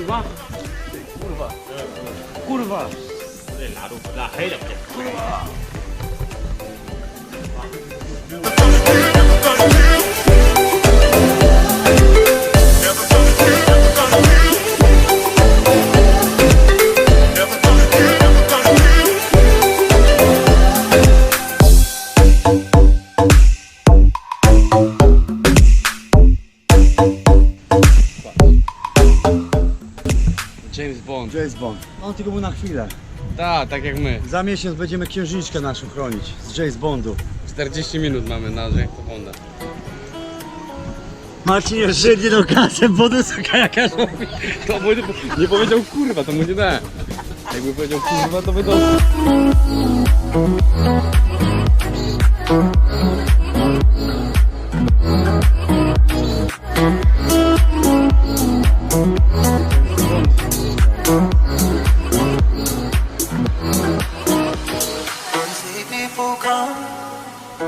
kurwa. Kurwa. Kurwa. La hej då. Kurwa. James Bond. On tylko był na chwilę. Tak jak my. Za miesiąc będziemy księżniczkę naszą chronić z James Bondu. 40 minut mamy na James Bonda. Marcin już żydnie do kasę, boduska jakaś mówi. To mu nie powiedział kurwa, to mu nie da. Jakby powiedział kurwa, to by dostał.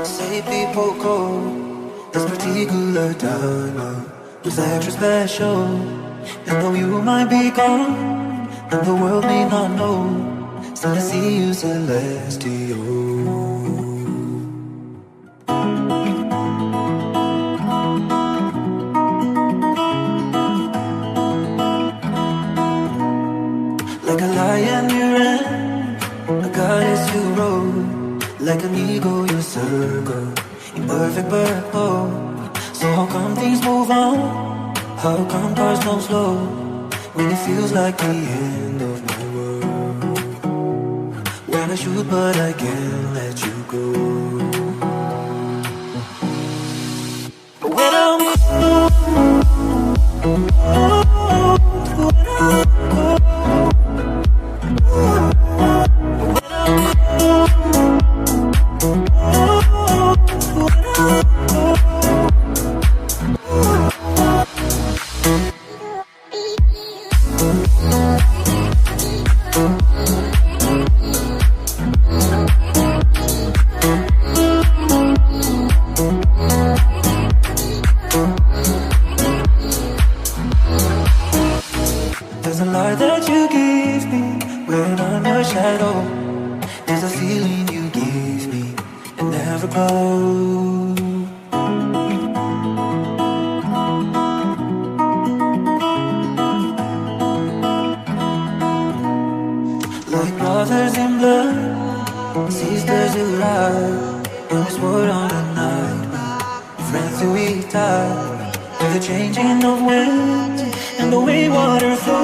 Say people go, this particular time was extra special. And though you might be gone, and the world may not know, still I see you celestial. Like a lion you ran, a goddess you rode. Like an eagle you circle, in perfect purple. So how come things move on? How come cars don't slow? When it feels like the end of my world. When I shoot but I can't let you go. But when I'm There's a light that you give me when I'm your shadow. There's a feeling you give me, it never goes. Like brothers in blood, sisters who ride, and we swore on a night, friends who we tied. With the changing of winds and the way water flows.